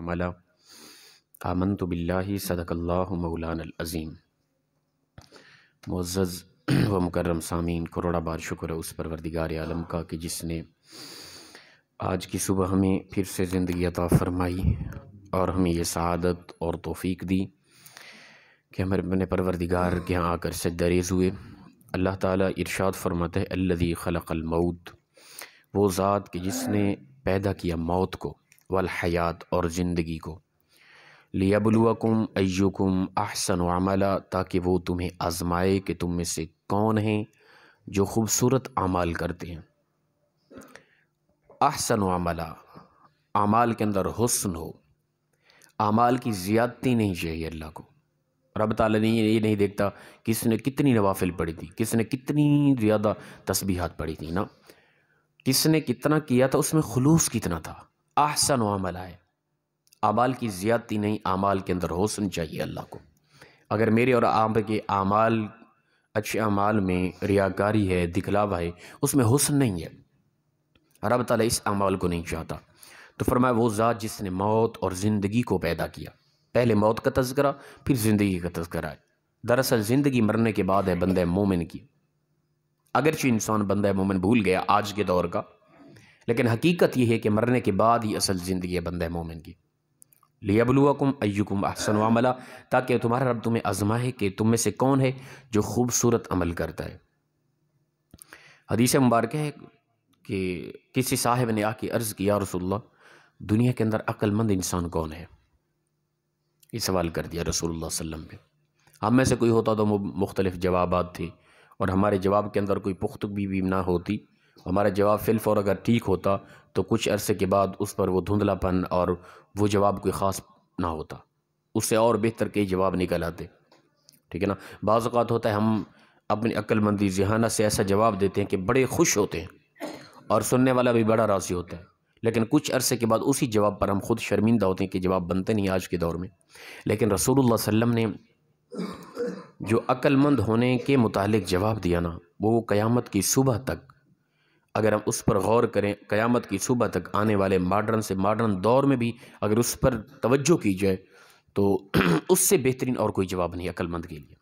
عملا آمنت باللہ صدق اللہ مولانا العظیم۔ معزز و مکرم سامعین، کروڑا بار شکر ہے اس پروردگار عالم کا کہ جس نے آج کی صبح ہمیں پھر سے زندگی عطا فرمائی اور ہمیں یہ سعادت اور توفیق دی کہ ہمارے اپنے پروردگار کے ہاں آ کر سجدہ ریز ہوئے۔ اللہ تعالیٰ ارشاد فرماتا ہے الذی خلق الموت، وہ ذات کہ جس نے پیدا کیا موت کو، والحیات اور زندگی کو، لیبلوکم ایکم احسن عملا، تاکہ وہ تمہیں آزمائے کہ تم میں سے کون ہیں جو خوبصورت اعمال کرتے ہیں۔ احسن عملا، اعمال کے اندر حسن ہو، اعمال کی زیادتی نہیں چاہیے اللہ کو۔ رب تعالیٰ نے یہ نہیں دیکھتا کس نے کتنی نوافل پڑھی تھی، کس نے کتنی زیادہ تسبیحات پڑھی تھی، نا کس نے کتنا کیا تھا، اس میں خلوص کتنا تھا۔ احسن عملا ہے، اعمال کی زیادتی نہیں، اعمال کے اندر حسن چاہیے اللہ کو۔ اگر میرے اور آپ کے اعمال، اچھے اعمال میں ریاکاری ہے، دکھلاوا ہے، اس میں حسن نہیں ہے، رب تعالیٰ اس اعمال کو نہیں چاہتا۔ تو فرمایا وہ ذات جس نے موت اور زندگی کو پیدا کیا، پہلے موت کا تذکرہ پھر زندگی کا تذکرہ ہے۔ دراصل زندگی مرنے کے بعد ہے بندہ مومن کی، اگرچہ انسان بندہ مومن بھول گیا آج کے دور کا، لیکن حقیقت یہ ہے کہ مرنے کے بعد ہی اصل زندگی ہے بندہ مومن کی۔ لیبلوکم ایکم احسن عملا، تاکہ تمہارا رب تمہیں آزمائے کہ تم میں سے کون ہے جو خوبصورت عمل کرتا ہے۔ حدیث مبارکہ ہے کہ کسی صاحب نے آ کے عرض کیا رسول اللہ، دنیا کے اندر عقل مند انسان کون ہے؟ یہ سوال کر دیا رسول اللہ صلی اللہ علیہ وسلم پہ۔ ہم میں سے کوئی ہوتا تو مختلف جوابات تھے، اور ہمارے جواب کے اندر کوئی پختگی بھی نہ ہوتی، ہمارا جواب فی الفور اگر ٹھیک ہوتا تو کچھ عرصے کے بعد اس پر وہ دھندلا پن اور وہ جواب کوئی خاص نہ ہوتا، اس سے اور بہتر کئی جواب نکل آتے، ٹھیک ہے نا۔ بعض اوقات ہوتا ہے ہم اپنی عقل مندی ذہانت سے ایسا جواب دیتے ہیں کہ بڑے خوش ہوتے ہیں اور سننے والا بھی بڑا راضی ہوتا ہے، لیکن کچھ عرصے کے بعد اسی جواب پر ہم خود شرمندہ ہوتے ہیں کہ جواب بنتے نہیں آج کے دور میں۔ لیکن رسول اللہ صلی اللہ علیہ وسلم نے جو عقل مند ہونے کے متعلق جواب دیا نا، وہ قیامت کی صبح تک اگر ہم اس پر غور کریں، قیامت کی صبح تک آنے والے ماڈرن سے ماڈرن دور میں بھی اگر اس پر توجہ کی جائے تو اس سے بہترین اور کوئی جواب نہیں عقل مند کے لیے۔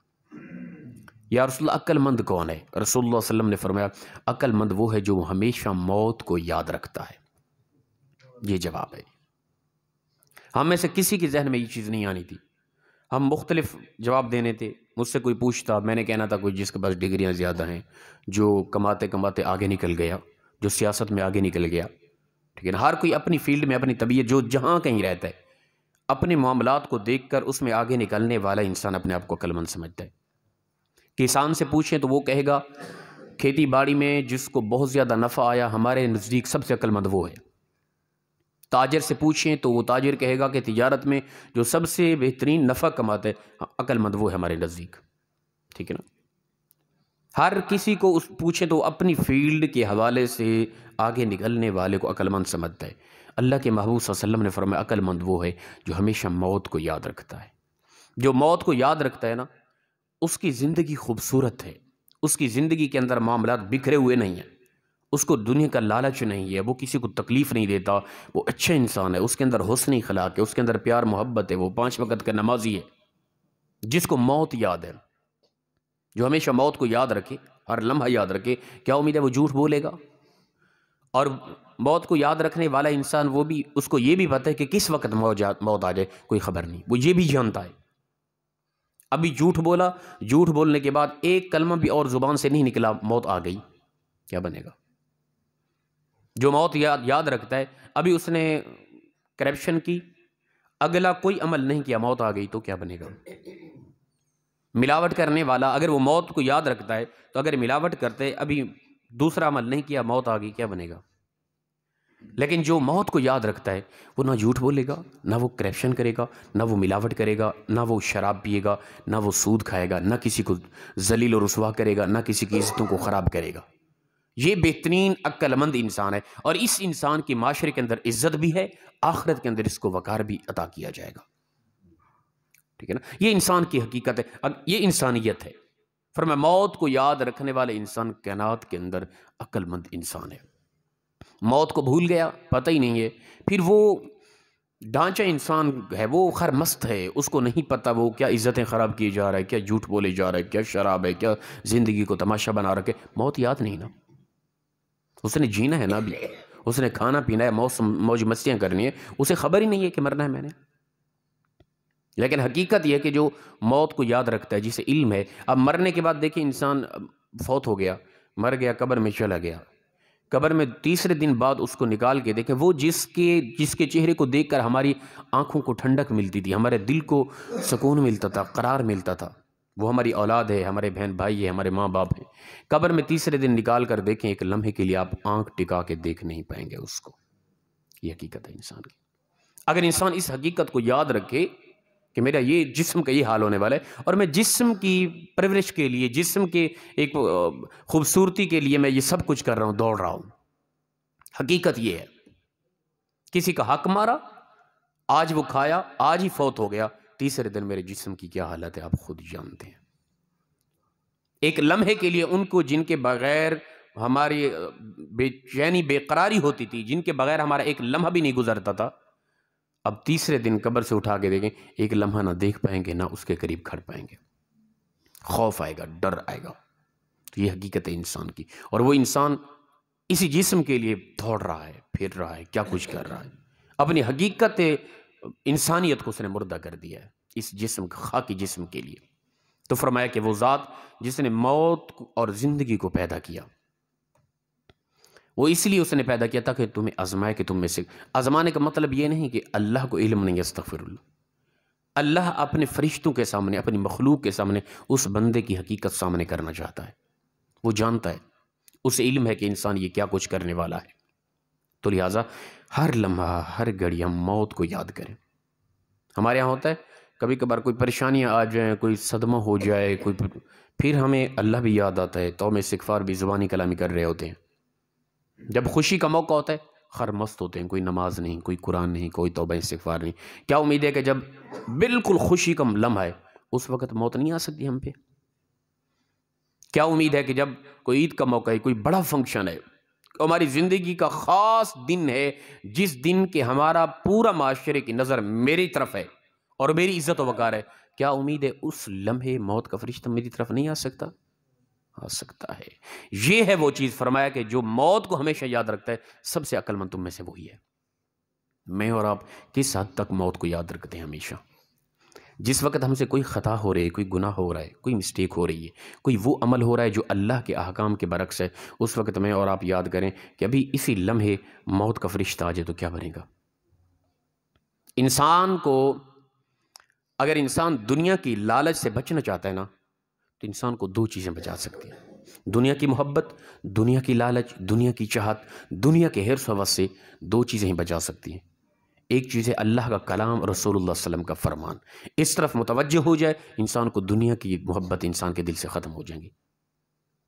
یا رسول اللہ عقل مند کون ہے؟ رسول اللہ صلی اللہ علیہ وسلم نے فرمایا عقل مند وہ ہے جو ہمیشہ موت کو یاد رکھتا ہے۔ یہ جواب ہے۔ ہم میں سے کسی کے ذہن میں یہ چیز نہیں آنی تھی، ہم مختلف جواب دینے تھے۔ مجھ سے کوئی پوچھتا، میں نے کہنا تھا کوئی جس کے پاس ڈگریاں زیادہ ہیں، جو کماتے کماتے آگے نکل گیا، جو سیاست میں آگے نکل گیا، ٹھیک ہے نا۔ ہر کوئی اپنی فیلڈ میں اپنی طبیعت جو جہاں کہیں رہتا ہے، اپنے معاملات کو دیکھ کر اس میں آگے نکلنے والا انسان اپنے آپ کو عقل مند سمجھتا ہے۔ کسان سے پوچھیں تو وہ کہے گا کھیتی باڑی میں جس کو بہت زیادہ نفع آیا ہمارے نزدیک سب سے عقل مند وہ ہے۔ تاجر سے پوچھیں تو وہ تاجر کہے گا کہ تجارت میں جو سب سے بہترین نفع کماتے ہیں عقل مند وہ ہے ہمارے نزدیک، ٹھیک ہے نا۔ ہر کسی کو پوچھیں تو اپنی فیلڈ کے حوالے سے آگے نکلنے والے کو عقل مند سمجھتا ہے۔ اللہ کے محبوب صلی اللہ علیہ وسلم نے فرمایا عقل مند وہ ہے جو ہمیشہ موت کو یاد رکھتا ہے۔ جو موت کو یاد رکھتا ہے نا، اس کی زندگی خوبصورت ہے، اس کی زندگی کے اندر معاملات بکھرے ہوئے نہیں ہیں، اس کو دنیا کا لالچ نہیں ہے، وہ کسی کو تکلیف نہیں دیتا، وہ اچھا انسان ہے، اس کے اندر حسن اخلاق ہے، اس کے اندر پیار محبت ہے، وہ 5 وقت کا نمازی ہے۔ جس کو موت یاد ہے، جو ہمیشہ موت کو یاد رکھے، ہر لمحہ یاد رکھے، کیا امید ہے وہ جھوٹ بولے گا؟ اور موت کو یاد رکھنے والا انسان وہ بھی، اس کو یہ بھی پتہ ہے کہ کس وقت موت آ جائے کوئی خبر نہیں، وہ یہ بھی جانتا ہے۔ ابھی جھوٹ بولا، جھوٹ بولنے کے بعد ایک کلمہ بھی اور زبان سے نہیں نکلا، موت آ گئی، کیا بنے گا؟ جو موت یاد رکھتا ہے، ابھی اس نے کرپشن کی، اگلا کوئی عمل نہیں کیا، موت آ گئی تو کیا بنے گا؟ ملاوٹ کرنے والا اگر وہ موت کو یاد رکھتا ہے تو اگر ملاوٹ کرتے ابھی دوسرا عمل نہیں کیا، موت آ گئی، کیا بنے گا؟ لیکن جو موت کو یاد رکھتا ہے وہ نہ جھوٹ بولے گا، نہ وہ کرپشن کرے گا، نہ وہ ملاوٹ کرے گا، نہ وہ شراب پیے گا، نہ وہ سود کھائے گا، نہ کسی کو ذلیل و رسوا کرے گا، نہ کسی کی عزتوں کو خراب کرے گا۔ یہ بہترین عقل مند انسان ہے، اور اس انسان کی معاشرے کے اندر عزت بھی ہے، آخرت کے اندر اس کو وقار بھی عطا کیا جائے گا، ٹھیک ہے نا۔ یہ انسان کی حقیقت ہے، یہ انسانیت ہے۔ فرمایا موت کو یاد رکھنے والے انسان کائنات کے اندر عقل مند انسان ہے۔ موت کو بھول گیا، پتہ ہی نہیں ہے، پھر وہ ڈھانچہ انسان ہے وہ خر مست ہے، اس کو نہیں پتہ وہ کیا عزتیں خراب کی جا رہا ہے، کیا جھوٹ بولے جا رہا ہے، کیا شراب ہے، کیا زندگی کو تماشا بنا رکھے. موت یاد نہیں نا، اس نے جینا ہے نا، ابھی اس نے کھانا پینا ہے، موج مستیاں کرنی ہے، اسے خبر ہی نہیں ہے کہ مرنا ہے میں نے. لیکن حقیقت یہ ہے کہ جو موت کو یاد رکھتا ہے، جسے علم ہے. اب مرنے کے بعد دیکھیں انسان فوت ہو گیا، مر گیا، قبر میں چلا گیا. قبر میں تیسرے دن بعد اس کو نکال کے دیکھیں، وہ جس کے چہرے کو دیکھ کر ہماری آنکھوں کو ٹھنڈک ملتی تھی، ہمارے دل کو سکون ملتا تھا، قرار ملتا تھا، وہ ہماری اولاد ہے، ہمارے بہن بھائی ہے، ہمارے ماں باپ ہیں. قبر میں تیسرے دن نکال کر دیکھیں، ایک لمحے کے لیے آپ آنکھ ٹکا کے دیکھ نہیں پائیں گے اس کو. یہ حقیقت ہے انسان کی. اگر انسان اس حقیقت کو یاد رکھے کہ میرا یہ جسم کا یہ حال ہونے والا ہے، اور میں جسم کی پرورش کے لیے، جسم کے ایک خوبصورتی کے لیے میں یہ سب کچھ کر رہا ہوں، دوڑ رہا ہوں. حقیقت یہ ہے، کسی کا حق مارا، آج وہ کھایا، آج ہی فوت ہو گیا، تیسرے دن میرے جسم کی کیا حالت ہے آپ خود جانتے ہیں. ایک لمحے کے لیے ان کو جن کے بغیر ہماری بے چینی بے قراری ہوتی تھی، جن کے بغیر ہمارا ایک لمحہ بھی نہیں گزرتا تھا، اب تیسرے دن قبر سے اٹھا کے دیکھیں، ایک لمحہ نہ دیکھ پائیں گے، نہ اس کے قریب کھڑ پائیں گے. خوف آئے گا، ڈر آئے گا. تو یہ حقیقت ہے انسان کی. اور وہ انسان اسی جسم کے لیے دوڑ رہا ہے، پھر رہا ہے، کیا کچھ کر رہا ہے. اپنی حقیقت انسانیت کو اس نے مردہ کر دیا ہے اس جسم، خاکی جسم کے لیے. تو فرمایا کہ وہ ذات جس نے موت اور زندگی کو پیدا کیا، وہ اس لیے اس نے پیدا کیا تاکہ تمہیں آزمائے، کہ تم میں سے. آزمانے کا مطلب یہ نہیں کہ اللہ کو علم نہیں، استغفر اللہ. اللہ اپنے فرشتوں کے سامنے، اپنی مخلوق کے سامنے اس بندے کی حقیقت سامنے کرنا چاہتا ہے. وہ جانتا ہے، اسے علم ہے کہ انسان یہ کیا کچھ کرنے والا ہے. تو لہٰذا ہر لمحہ، ہر گھڑی ہم موت کو یاد کریں. ہمارے یہاں ہوتا ہے کبھی کبھار کوئی پریشانیاں آ جائیں، کوئی صدمہ ہو جائے، پھر ہمیں اللہ بھی یاد آتا ہے، توبہ استغفار بھی زبانی کلامی کر رہے ہوتے ہیں. جب خوشی کا موقع ہوتا ہے خر مست ہوتے ہیں، کوئی نماز نہیں، کوئی قرآن نہیں، کوئی توبہ استغفار نہیں. کیا امید ہے کہ جب بالکل خوشی کا لمحہ ہے اس وقت موت نہیں آ سکتی ہم پہ؟ کیا امید ہے کہ جب کوئی عید کا موقع ہے، کوئی بڑا فنکشن ہے، ہماری زندگی کا خاص دن ہے، جس دن کے ہمارا پورا معاشرے کی نظر میری طرف ہے اور میری عزت و وقار ہے، کیا امید ہے اس لمحے موت کا فرشتہ میری طرف نہیں آ سکتا؟ آ سکتا ہے. یہ ہے وہ چیز، فرمایا کہ جو موت کو ہمیشہ یاد رکھتا ہے سب سے عقل مند تم میں سے وہی ہے. میں اور آپ کس حد تک موت کو یاد رکھتے ہیں؟ ہمیشہ جس وقت ہم سے کوئی خطا ہو رہی ہے، کوئی گناہ ہو رہا ہے، کوئی مسٹیک ہو رہی ہے، کوئی وہ عمل ہو رہا ہے جو اللہ کے احکام کے برعکس ہے، اس وقت میں اور آپ یاد کریں کہ ابھی اسی لمحے موت کا فرشتہ آ جائے تو کیا بنے گا. انسان کو، اگر انسان دنیا کی لالچ سے بچنا چاہتا ہے نا، تو انسان کو دو چیزیں بچا سکتی ہیں: دنیا کی محبت، دنیا کی لالچ، دنیا کی چاہت، دنیا کے حرص و وس سے دو چیزیں ہی بچا سکتی ہیں. ایک چیز ہے اللہ کا کلام اور رسول اللہ صلی اللہ علیہ وسلم کا فرمان. اس طرف متوجہ ہو جائے انسان کو دنیا کی محبت انسان کے دل سے ختم ہو جائیں گی.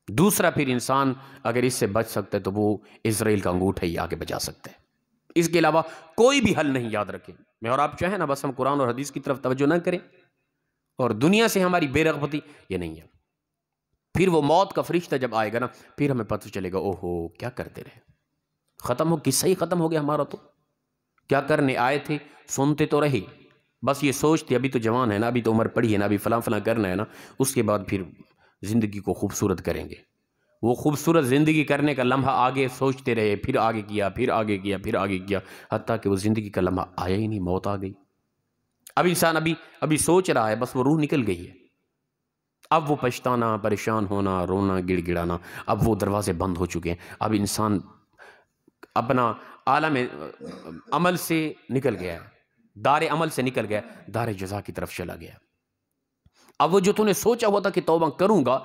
دوسرا، پھر انسان اگر اس سے بچ سکتا ہے تو وہ اسرائیل کا انگوٹھا ہی آگے بچا سکتا ہے. اس کے علاوہ کوئی بھی حل نہیں. یاد رکھیں، میں اور آپ چاہیں نا بس ہم قرآن اور حدیث کی طرف توجہ نہ کریں اور دنیا سے ہماری بے رغبتی، یہ نہیں ہے. پھر وہ موت کا فرشتہ جب آئے گا نا، پھر ہمیں پتہ چلے گا اوہو کیا کرتے رہے، ختم ہو، قصہ ہی ختم ہو گیا ہمارا. تو کیا کرنے آئے تھے، سنتے تو رہے، بس یہ سوچتے ابھی تو جوان ہے نا، ابھی تو عمر پڑی ہے نا، ابھی فلاں فلاں کرنا ہے نا، اس کے بعد پھر زندگی کو خوبصورت کریں گے. وہ خوبصورت زندگی کرنے کا لمحہ آگے سوچتے رہے، پھر آگے کیا، پھر آگے کیا، پھر آگے کیا، حتیٰ کہ وہ زندگی کا لمحہ آیا ہی نہیں، موت آ گئی. اب انسان ابھی سوچ رہا ہے، بس وہ روح نکل گئی ہے. اب وہ پچھتانا، پریشان ہونا، رونا، گڑ گڑانا، اب وہ دروازے بند ہو چکے ہیں. اب انسان اپنا عالم عمل سے نکل گیا ہے، دار عمل سے نکل گیا، دار جزا کی طرف چلا گیا. اب وہ جو تو نے سوچا ہوا تھا کہ توبہ کروں گا،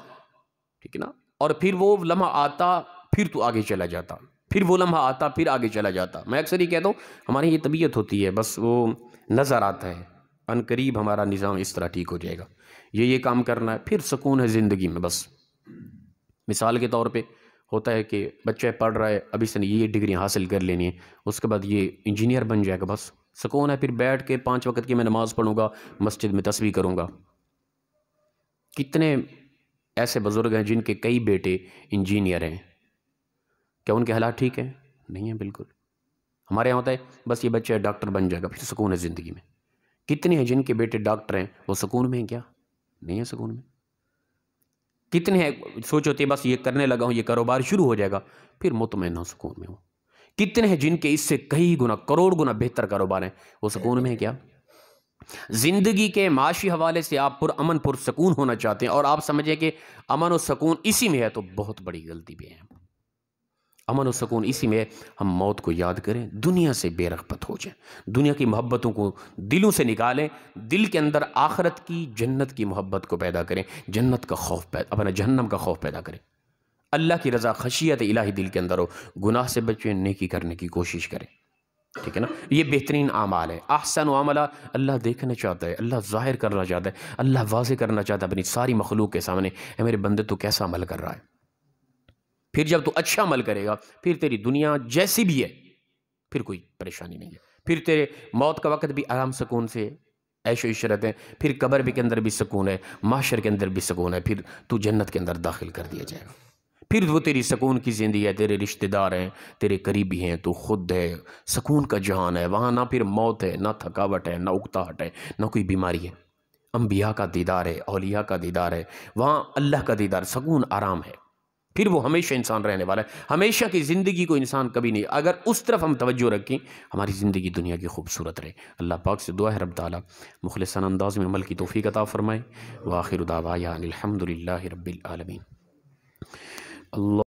ٹھیک ہے نا، اور پھر وہ لمحہ آتا، پھر تو آگے چلا جاتا، پھر وہ لمحہ آتا، پھر آگے چلا جاتا. میں اکثر ہی کہتا ہوں ہماری یہ طبیعت ہوتی ہے، بس وہ نظر آتا ہے ان قریب ہمارا نظام اس طرح ٹھیک ہو جائے گا، یہ کام کرنا ہے، پھر سکون ہے زندگی میں. بس مثال کے طور پہ ہوتا ہے کہ بچہ پڑھ رہا ہے، ابھی سے یہ ڈگری حاصل کر لینی ہے، اس کے بعد یہ انجینئر بن جائے گا، بس سکون ہے، پھر بیٹھ کے 5 وقت کی میں نماز پڑھوں گا، مسجد میں تسبیح کروں گا. کتنے ایسے بزرگ ہیں جن کے کئی بیٹے انجینئر ہیں، کیا ان کے حالات ٹھیک ہیں؟ نہیں ہیں بالکل. ہمارے یہاں ہوتا ہے بس یہ بچہ ڈاکٹر بن جائے گا پھر سکون ہے زندگی میں. کتنے ہیں جن کے بیٹے ڈاکٹر ہیں وہ سکون میں ہیں؟ کیا نہیں ہے سکون میں؟ کتنے ہیں سوچ ہوتی ہے بس یہ کرنے لگا ہوں، یہ کاروبار شروع ہو جائے گا پھر مطمئن ہو سکون میں ہوں. کتنے ہیں جن کے اس سے کئی گنا کروڑ گنا بہتر کاروبار ہیں، وہ سکون میں ہیں کیا؟ زندگی کے معاشی حوالے سے آپ امن پر سکون ہونا چاہتے ہیں اور آپ سمجھیں کہ امن و سکون اسی میں ہے، تو بہت بڑی غلطی بھی ہے. امن و سکون اسی میں ہے. ہم موت کو یاد کریں، دنیا سے بے رغبت ہو جائیں، دنیا کی محبتوں کو دلوں سے نکالیں، دل کے اندر آخرت کی جنت کی محبت کو پیدا کریں، جنت کا خوف اپنا جہنم کا خوف پیدا کریں، اللہ کی رضا خشیت الہی دل کے اندر ہو، گناہ سے بچیں، نیکی کرنے کی کوشش کریں. ٹھیک ہے نا؟ یہ بہترین اعمال ہے. احسن و عملہ اللہ دیکھنا چاہتا ہے، اللہ ظاہر کرنا چاہتا ہے، اللہ واضح کرنا چاہتا ہے اپنی ساری مخلوق کے سامنے، اے میرے بندے تو کیسا عمل کر رہا ہے. پھر جب تو اچھا عمل کرے گا پھر تیری دنیا جیسی بھی ہے پھر کوئی پریشانی نہیں ہے، پھر تیرے موت کا وقت بھی آرام سکون سے عیش و عشرت ہے، پھر قبر بھی کے اندر بھی سکون ہے، محشر کے اندر بھی سکون ہے، پھر تو جنت کے اندر داخل کر دیا جائے گا. پھر وہ تیری سکون کی زندگی ہے، تیرے رشتہ دار ہیں، تیرے قریبی ہیں، تو خود ہے، سکون کا جہان ہے. وہاں نہ پھر موت ہے، نہ تھکاوٹ ہے، نہ اکتاہٹ ہے، نہ کوئی بیماری ہے. انبیاء کا دیدار ہے، اولیاء کا دیدار ہے، وہاں اللہ کا دیدار، سکون، آرام ہے. پھر وہ ہمیشہ انسان رہنے والا ہے، ہمیشہ کی زندگی کو انسان کبھی نہیں. اگر اس طرف ہم توجہ رکھیں ہماری زندگی دنیا کی خوبصورت رہے. اللہ پاک سے دعا ہے رب تعالیٰ مخلصانہ انداز میں عمل کی توفیق عطا فرمائے. وآخر دعوانا الحمد للہ رب العالمین. اللہ